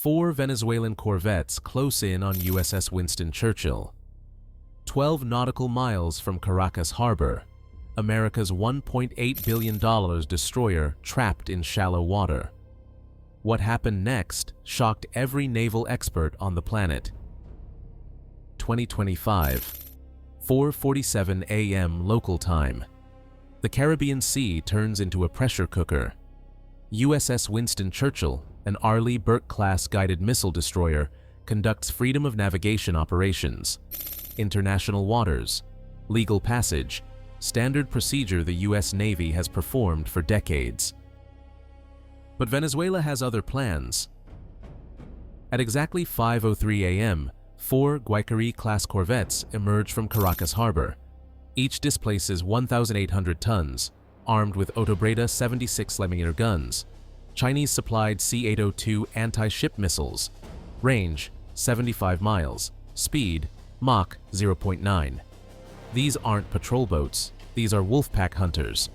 4 Venezuelan corvettes close in on USS Winston Churchill. 12 nautical miles from Caracas harbor, America's $1.8 billion destroyer trapped in shallow water. What happened next shocked every naval expert on the planet. 2025, 4:47 a.m. local time. The Caribbean Sea turns into a pressure cooker. USS Winston Churchill, an Arleigh Burke-class guided missile destroyer, conducts freedom of navigation operations. International waters, legal passage, standard procedure the U.S. Navy has performed for decades. But Venezuela has other plans. At exactly 5:03 a.m., 4 Guayquerí-class corvettes emerge from Caracas harbor. Each displaces 1,800 tons, armed with Otobreda 76mm guns, Chinese-supplied C-802 anti-ship missiles, range 75 miles, speed Mach 0.9. These aren't patrol boats, these are wolfpack hunters.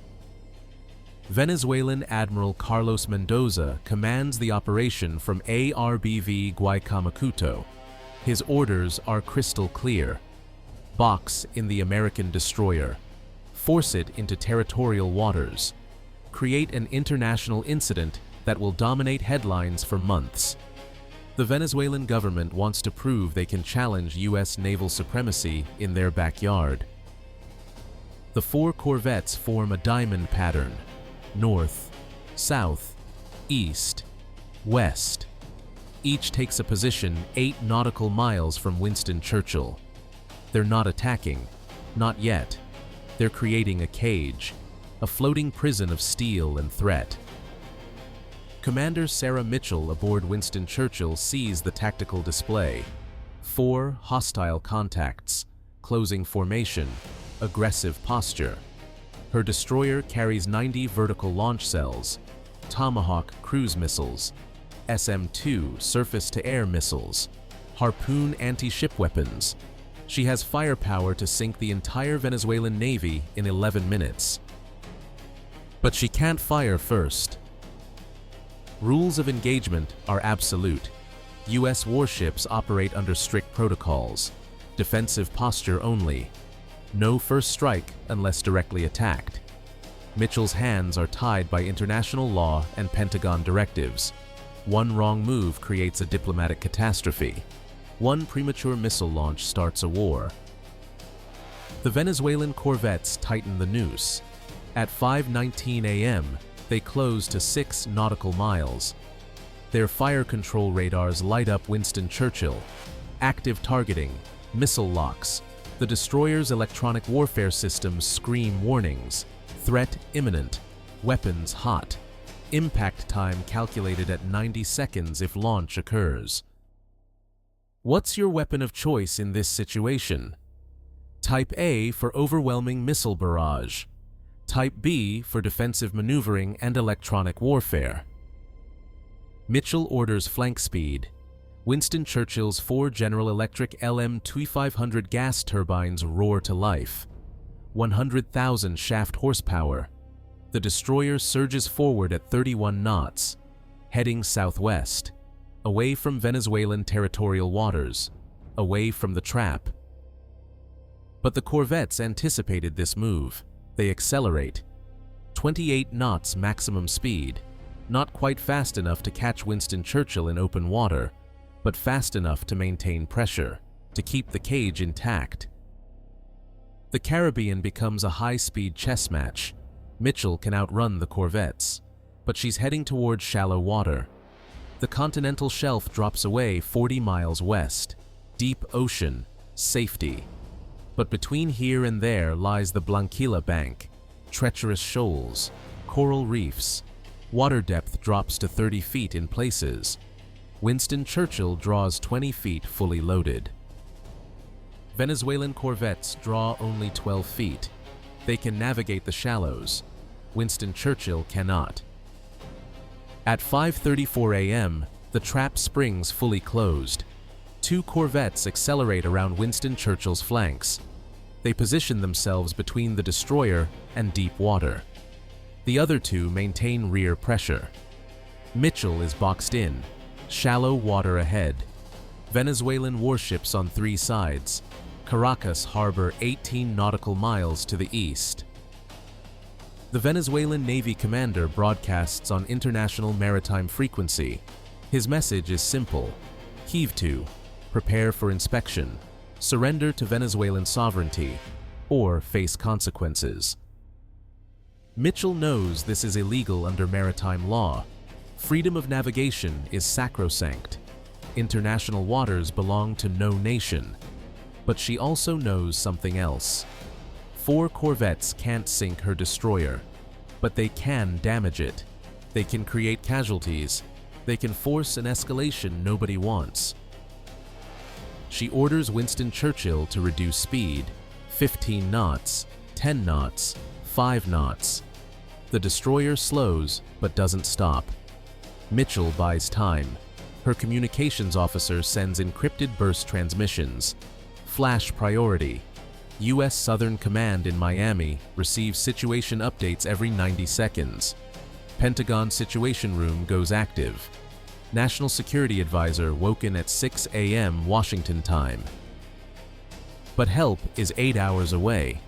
Venezuelan Admiral Carlos Mendoza commands the operation from ARBV Guaycamacuto. His orders are crystal clear. Box in the American destroyer. Force it into territorial waters. Create an international incident that will dominate headlines for months. The Venezuelan government wants to prove they can challenge U.S. naval supremacy in their backyard. The 4 corvettes form a diamond pattern: north, south, east, west. Each takes a position 8 nautical miles from Winston Churchill. They're not attacking, not yet. They're creating a cage, a floating prison of steel and threat. Commander Sarah Mitchell aboard Winston Churchill sees the tactical display. 4 hostile contacts, closing formation, aggressive posture. Her destroyer carries 90 vertical launch cells, Tomahawk cruise missiles, SM-2 surface-to-air missiles, Harpoon anti-ship weapons. She has firepower to sink the entire Venezuelan Navy in 11 minutes. But she can't fire first. Rules of engagement are absolute. U.S. warships operate under strict protocols. Defensive posture only. No first strike unless directly attacked. Mitchell's hands are tied by international law and Pentagon directives. One wrong move creates a diplomatic catastrophe. One premature missile launch starts a war. The Venezuelan corvettes tighten the noose. At 5:19 a.m., they close to 6 nautical miles. Their fire control radars light up Winston Churchill. Active targeting, missile locks. The destroyer's electronic warfare systems scream warnings. Threat imminent. Weapons hot. Impact time calculated at 90 seconds if launch occurs. What's your weapon of choice in this situation? Type A for overwhelming missile barrage. Type B for defensive maneuvering and electronic warfare. Mitchell orders flank speed. Winston Churchill's 4 General Electric LM-2500 gas turbines roar to life. 100,000 shaft horsepower. The destroyer surges forward at 31 knots, heading southwest, away from Venezuelan territorial waters, away from the trap. But the corvettes anticipated this move. They accelerate. 28 knots maximum speed, not quite fast enough to catch Winston Churchill in open water, but fast enough to maintain pressure, to keep the cage intact. The Caribbean becomes a high-speed chess match. Mitchell can outrun the corvettes, but she's heading towards shallow water. The continental shelf drops away 40 miles west. Deep ocean, safety. But between here and there lies the Blanquilla Bank, treacherous shoals, coral reefs. Water depth drops to 30 feet in places. Winston Churchill draws 20 feet fully loaded. Venezuelan corvettes draw only 12 feet. They can navigate the shallows. Winston Churchill cannot. At 5:34 a.m., the trap springs fully closed. 2 corvettes accelerate around Winston Churchill's flanks. They position themselves between the destroyer and deep water. The other 2 maintain rear pressure. Mitchell is boxed in. Shallow water ahead. Venezuelan warships on 3 sides. Caracas harbor 18 nautical miles to the east. The Venezuelan Navy commander broadcasts on international maritime frequency. His message is simple: heave to, prepare for inspection, surrender to Venezuelan sovereignty, or face consequences. Mitchell knows this is illegal under maritime law. Freedom of navigation is sacrosanct. International waters belong to no nation. But she also knows something else. 4 corvettes can't sink her destroyer, but they can damage it. They can create casualties. They can force an escalation nobody wants. She orders Winston Churchill to reduce speed: 15 knots, 10 knots, 5 knots. The destroyer slows but doesn't stop. Mitchell buys time. Her communications officer sends encrypted burst transmissions. Flash priority. U.S. Southern Command in Miami receives situation updates every 90 seconds. Pentagon Situation Room goes active. National Security Advisor woken at 6 a.m. Washington time. But help is 8 hours away.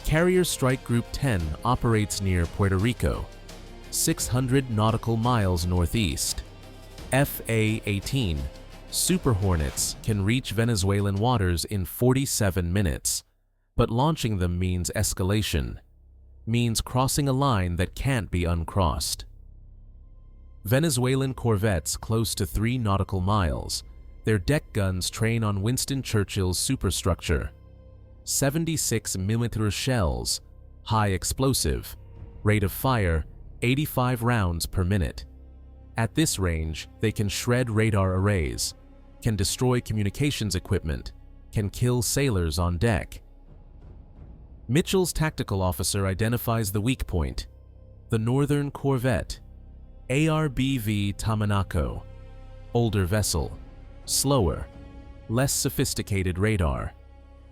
Carrier Strike Group 10 operates near Puerto Rico, 600 nautical miles northeast. F-18 Super Hornets can reach Venezuelan waters in 47 minutes, but launching them means escalation, means crossing a line that can't be uncrossed. Venezuelan corvettes close to 3 nautical miles. Their deck guns train on Winston Churchill's superstructure. 76mm shells, high explosive, rate of fire 85 rounds per minute. At this range, they can shred radar arrays, can destroy communications equipment, can kill sailors on deck. Mitchell's tactical officer identifies the weak point: the northern corvette, ARBV Tamanaco, older vessel, slower, less sophisticated radar.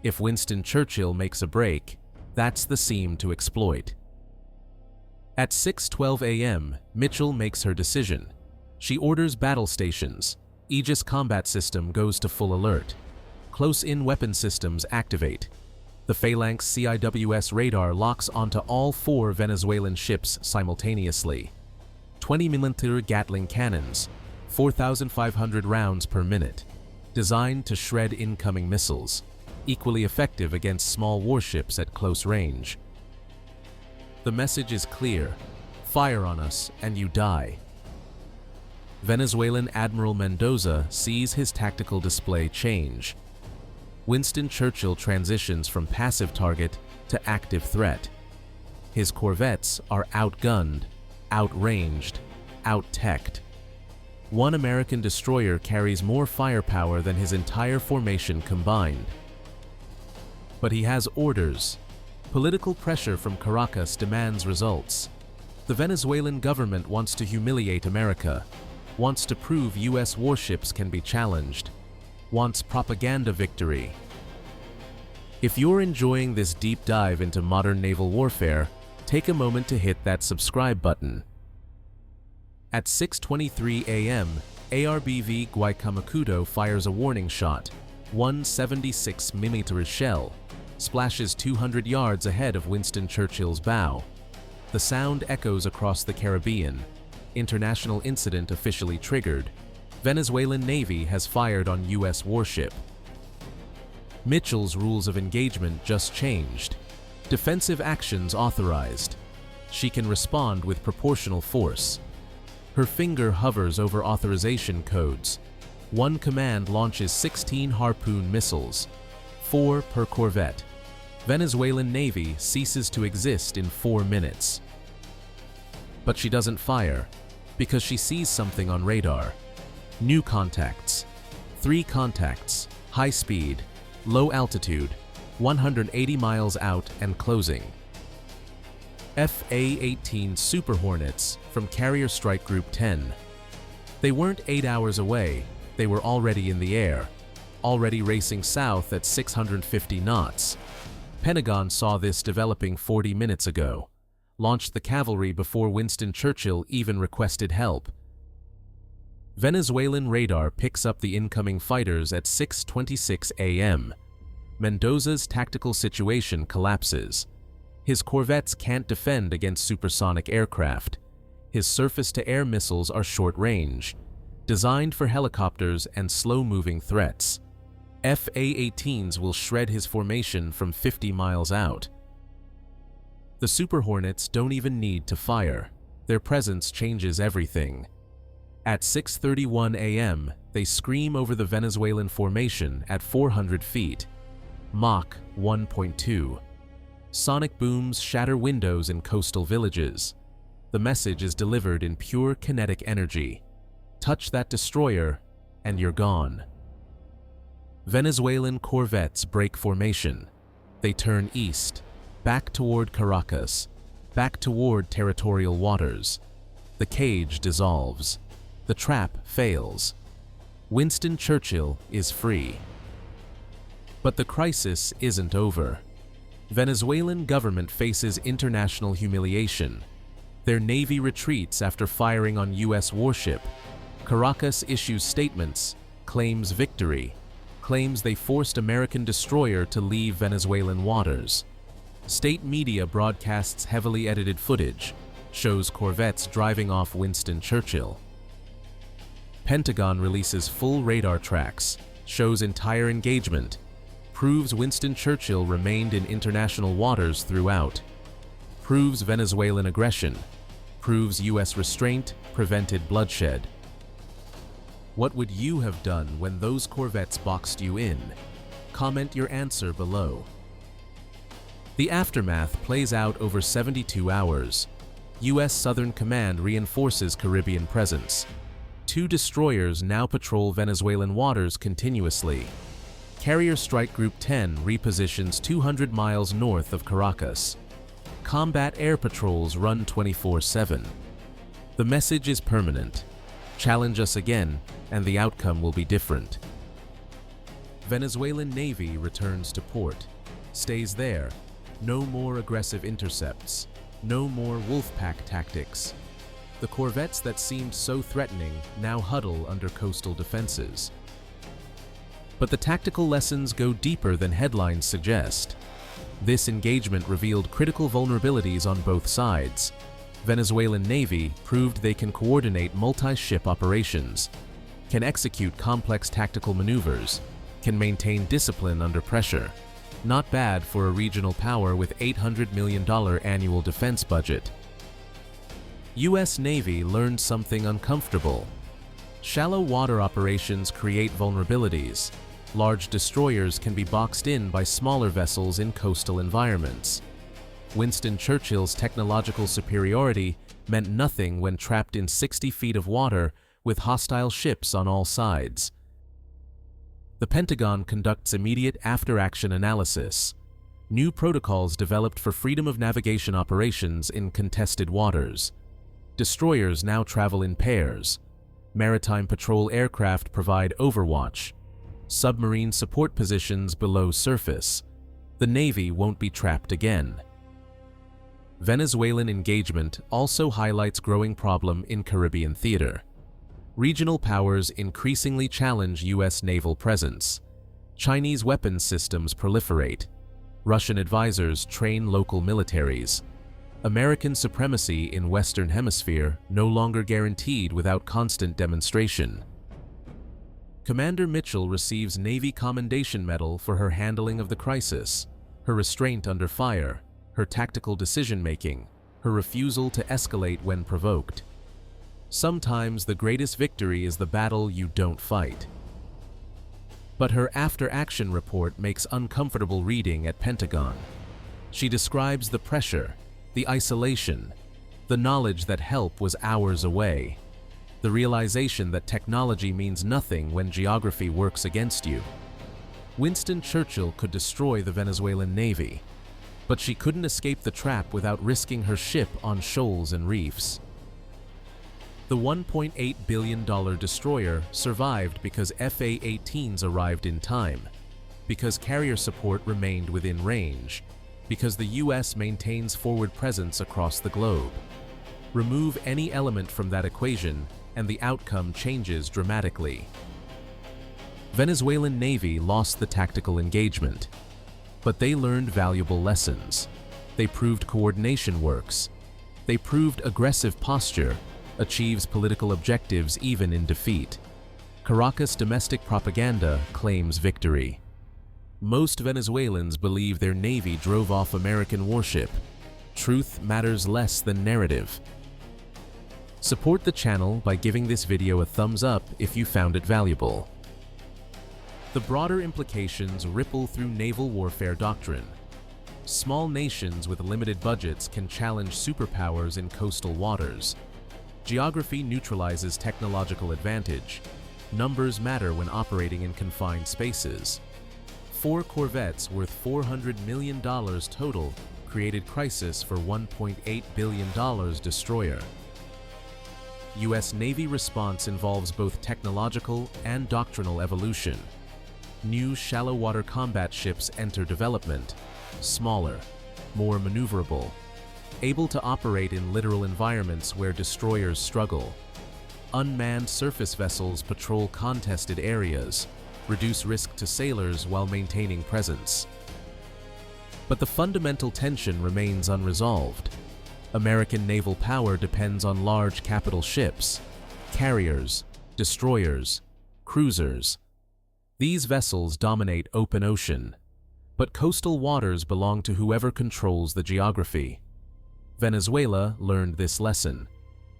If Winston Churchill makes a break, that's the seam to exploit. At 6:12 a.m., Mitchell makes her decision. She orders battle stations. Aegis combat system goes to full alert. Close-in weapon systems activate. The Phalanx CIWS radar locks onto all 4 Venezuelan ships simultaneously. 20mm Gatling cannons, 4,500 rounds per minute, designed to shred incoming missiles, equally effective against small warships at close range. The message is clear: fire on us and you die. Venezuelan Admiral Mendoza sees his tactical display change. Winston Churchill transitions from passive target to active threat. His corvettes are outgunned, outranged, out-teched. One American destroyer carries more firepower than his entire formation combined. But he has orders. Political pressure from Caracas demands results. The Venezuelan government wants to humiliate America, wants to prove U.S. warships can be challenged, wants propaganda victory. If you're enjoying this deep dive into modern naval warfare, take a moment to hit that subscribe button. At 6:23 a.m., ARBV Guaycamacuto fires a warning shot. 176mm shell splashes 200 yards ahead of Winston Churchill's bow. The sound echoes across the Caribbean. International incident officially triggered. Venezuelan Navy has fired on U.S. warship. Mitchell's rules of engagement just changed. Defensive actions authorized. She can respond with proportional force. Her finger hovers over authorization codes. One command launches 16 Harpoon missiles, 4 per corvette. Venezuelan Navy ceases to exist in 4 minutes. But she doesn't fire, because she sees something on radar. New contacts. 3 contacts, high speed, low altitude, 180 miles out and closing. F-18 Super Hornets from Carrier Strike Group 10. They weren't 8 hours away, they were already in the air, already racing south at 650 knots. Pentagon saw this developing 40 minutes ago, launched the cavalry before Winston Churchill even requested help. Venezuelan radar picks up the incoming fighters at 6:26 a.m. Mendoza's tactical situation collapses. His corvettes can't defend against supersonic aircraft. His surface-to-air missiles are short-range, designed for helicopters and slow-moving threats. F-18s will shred his formation from 50 miles out. The Super Hornets don't even need to fire. Their presence changes everything. At 6:31 a.m., they scream over the Venezuelan formation at 400 feet. Mach 1.2. Sonic booms shatter windows in coastal villages. The message is delivered in pure kinetic energy. Touch that destroyer, and you're gone. Venezuelan corvettes break formation. They turn east, back toward Caracas, back toward territorial waters. The cage dissolves. The trap fails. Winston Churchill is free. But the crisis isn't over. Venezuelan government faces international humiliation. Their navy retreats after firing on U.S. warship. Caracas issues statements, claims victory, claims they forced American destroyer to leave Venezuelan waters. State media broadcasts heavily edited footage, shows corvettes driving off Winston Churchill. Pentagon releases full radar tracks, shows entire engagement, proves Winston Churchill remained in international waters throughout, proves Venezuelan aggression, proves U.S. restraint prevented bloodshed. What would you have done when those corvettes boxed you in? Comment your answer below. The aftermath plays out over 72 hours. U.S. Southern Command reinforces Caribbean presence. 2 destroyers now patrol Venezuelan waters continuously. Carrier Strike Group 10 repositions 200 miles north of Caracas. Combat air patrols run 24/7. The message is permanent. Challenge us again, and the outcome will be different. Venezuelan Navy returns to port. Stays there. No more aggressive intercepts. No more wolfpack tactics. The corvettes that seemed so threatening now huddle under coastal defenses. But the tactical lessons go deeper than headlines suggest. This engagement revealed critical vulnerabilities on both sides. Venezuelan Navy proved they can coordinate multi-ship operations, can execute complex tactical maneuvers, can maintain discipline under pressure. Not bad for a regional power with $800 million annual defense budget. U.S. Navy learned something uncomfortable. Shallow water operations create vulnerabilities. Large destroyers can be boxed in by smaller vessels in coastal environments. Winston Churchill's technological superiority meant nothing when trapped in 60 feet of water with hostile ships on all sides. The Pentagon conducts immediate after-action analysis. New protocols developed for freedom of navigation operations in contested waters. Destroyers now travel in pairs. Maritime patrol aircraft provide overwatch. Submarine support positions below surface. The Navy won't be trapped again. Venezuelan engagement also highlights growing problem in Caribbean theater. Regional powers increasingly challenge U.S. naval presence. Chinese weapons systems proliferate. Russian advisors train local militaries. American supremacy in Western Hemisphere no longer guaranteed without constant demonstration. Commander Mitchell receives Navy Commendation Medal for her handling of the crisis, her restraint under fire, her tactical decision-making, her refusal to escalate when provoked. Sometimes the greatest victory is the battle you don't fight. But her after-action report makes uncomfortable reading at Pentagon. She describes the pressure, the isolation, the knowledge that help was hours away, the realization that technology means nothing when geography works against you. Winston Churchill could destroy the Venezuelan Navy, but she couldn't escape the trap without risking her ship on shoals and reefs. The $1.8 billion destroyer survived because F-18s arrived in time, because carrier support remained within range, because the U.S. maintains forward presence across the globe. Remove any element from that equation, and the outcome changes dramatically. Venezuelan Navy lost the tactical engagement, but they learned valuable lessons. They proved coordination works. They proved aggressive posture achieves political objectives even in defeat. Caracas domestic propaganda claims victory. Most Venezuelans believe their navy drove off American warship. Truth matters less than narrative. Support the channel by giving this video a thumbs up if you found it valuable. The broader implications ripple through naval warfare doctrine. Small nations with limited budgets can challenge superpowers in coastal waters. Geography neutralizes technological advantage. Numbers matter when operating in confined spaces. 4 corvettes worth $400 million total created crisis for $1.8 billion destroyer. U.S. Navy response involves both technological and doctrinal evolution. New shallow water combat ships enter development, smaller, more maneuverable, able to operate in literal environments where destroyers struggle. Unmanned surface vessels patrol contested areas, reduce risk to sailors while maintaining presence. But the fundamental tension remains unresolved. American naval power depends on large capital ships, carriers, destroyers, cruisers. These vessels dominate open ocean, but coastal waters belong to whoever controls the geography. Venezuela learned this lesson,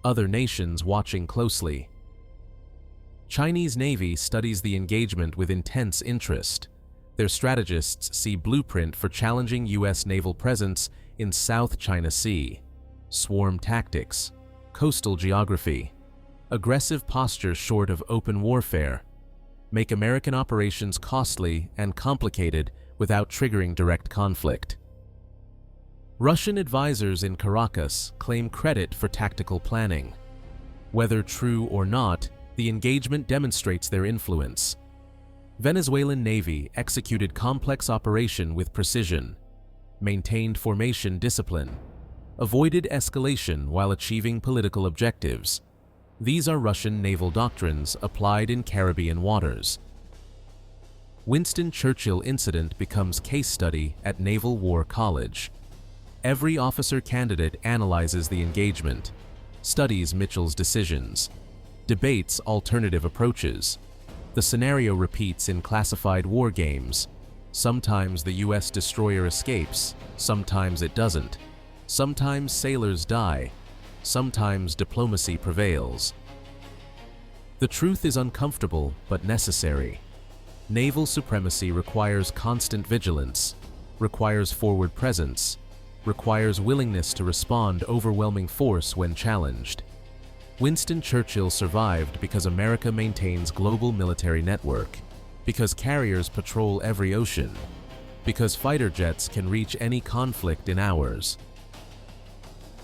other nations watching closely. Chinese Navy studies the engagement with intense interest. Their strategists see blueprint for challenging U.S. naval presence in South China Sea, swarm tactics, coastal geography, aggressive posture short of open warfare, make American operations costly and complicated without triggering direct conflict. Russian advisors in Caracas claim credit for tactical planning. Whether true or not, the engagement demonstrates their influence. Venezuelan Navy executed complex operation with precision, maintained formation discipline, avoided escalation while achieving political objectives. These are Russian naval doctrines applied in Caribbean waters. Winston Churchill incident becomes case study at Naval War College. Every officer candidate analyzes the engagement, studies Mitchell's decisions, debates alternative approaches. The scenario repeats in classified war games. Sometimes the U.S. destroyer escapes, sometimes it doesn't. Sometimes sailors die, sometimes diplomacy prevails. The truth is uncomfortable but necessary. Naval supremacy requires constant vigilance, requires forward presence, requires willingness to respond overwhelming force when challenged. Winston Churchill survived because America maintains global military network, because carriers patrol every ocean, because fighter jets can reach any conflict in hours.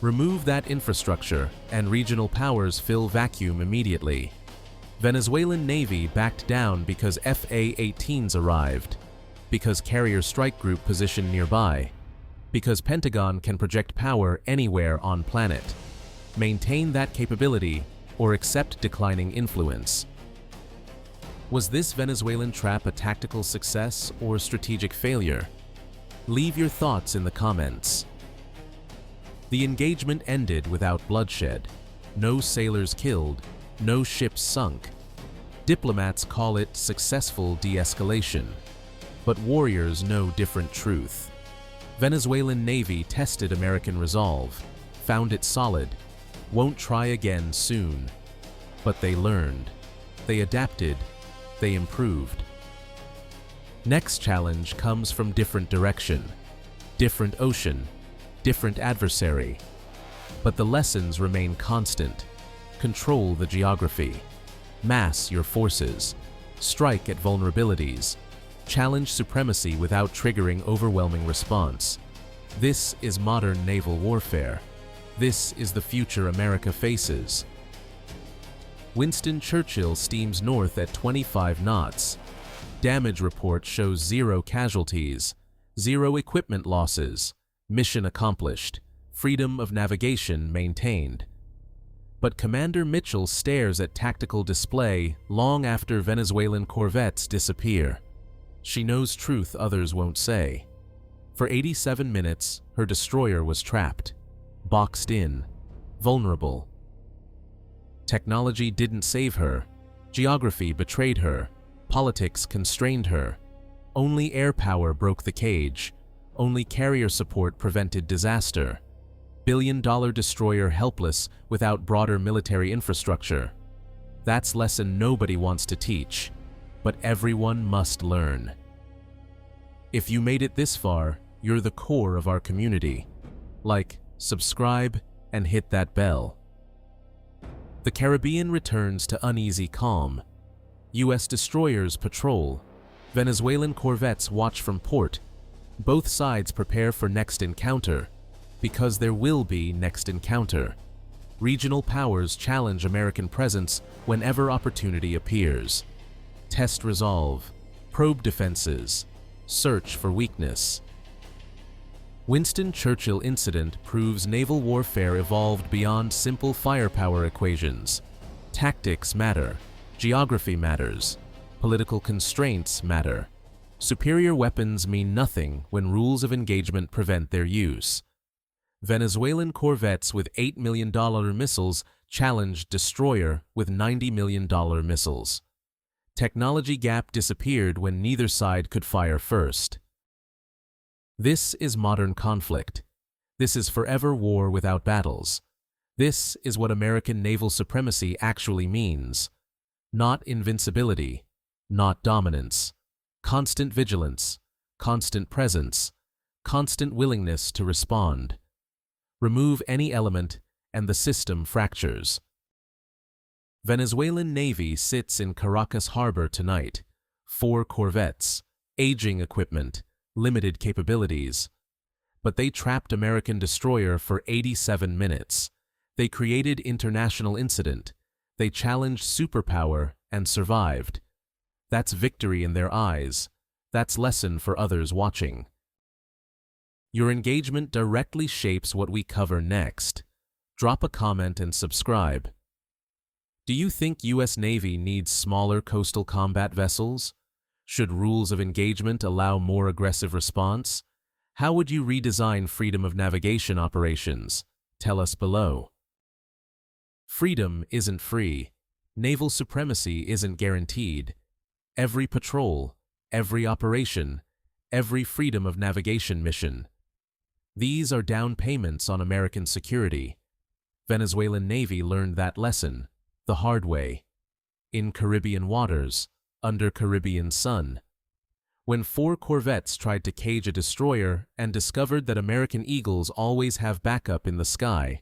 Remove that infrastructure, and regional powers fill vacuum immediately. Venezuelan Navy backed down because F-18s arrived, because carrier strike group positioned nearby, because Pentagon can project power anywhere on planet. Maintain that capability or accept declining influence. Was this Venezuelan trap a tactical success or strategic failure? Leave your thoughts in the comments. The engagement ended without bloodshed. No sailors killed, no ships sunk. Diplomats call it successful de-escalation, but warriors know different truth. Venezuelan Navy tested American resolve, found it solid, won't try again soon. But they learned, they adapted, they improved. Next challenge comes from different direction, different ocean, different adversary. But the lessons remain constant. Control the geography. Mass your forces. Strike at vulnerabilities. Challenge supremacy without triggering overwhelming response. This is modern naval warfare. This is the future America faces. Winston Churchill steams north at 25 knots. Damage report shows 0 casualties, 0 equipment losses. Mission accomplished. Freedom of navigation maintained. But Commander Mitchell stares at tactical display long after Venezuelan corvettes disappear. She knows truth others won't say. For 87 minutes, her destroyer was trapped, boxed in, vulnerable. Technology didn't save her. Geography betrayed her. Politics constrained her. Only air power broke the cage. Only carrier support prevented disaster. Billion-dollar destroyer helpless without broader military infrastructure. That's lesson nobody wants to teach, but everyone must learn. If you made it this far, you're the core of our community. Like, subscribe, and hit that bell. The Caribbean returns to uneasy calm. US destroyers patrol. Venezuelan corvettes watch from port. Both sides prepare for next encounter. Because there will be next encounter. Regional powers challenge American presence whenever opportunity appears. Test resolve. Probe defenses. Search for weakness. Winston Churchill incident proves naval warfare evolved beyond simple firepower equations. Tactics matter. Geography matters. Political constraints matter. Superior weapons mean nothing when rules of engagement prevent their use. Venezuelan corvettes with $8 million missiles challenged destroyer with $90 million missiles. Technology gap disappeared when neither side could fire first. This is modern conflict. This is forever war without battles. This is what American naval supremacy actually means. Not invincibility, not dominance. Constant vigilance, constant presence, constant willingness to respond. Remove any element, and the system fractures. Venezuelan Navy sits in Caracas harbor tonight. 4 corvettes, aging equipment, limited capabilities. But they trapped American destroyer for 87 minutes. They created international incident. They challenged superpower and survived. That's victory in their eyes. That's lesson for others watching. Your engagement directly shapes what we cover next. Drop a comment and subscribe. Do you think US Navy needs smaller coastal combat vessels? Should rules of engagement allow more aggressive response? How would you redesign freedom of navigation operations? Tell us below. Freedom isn't free. Naval supremacy isn't guaranteed. Every patrol, every operation, every freedom of navigation mission. These are down payments on American security. Venezuelan Navy learned that lesson the hard way. In Caribbean waters, under Caribbean sun. When 4 corvettes tried to cage a destroyer and discovered that American Eagles always have backup in the sky,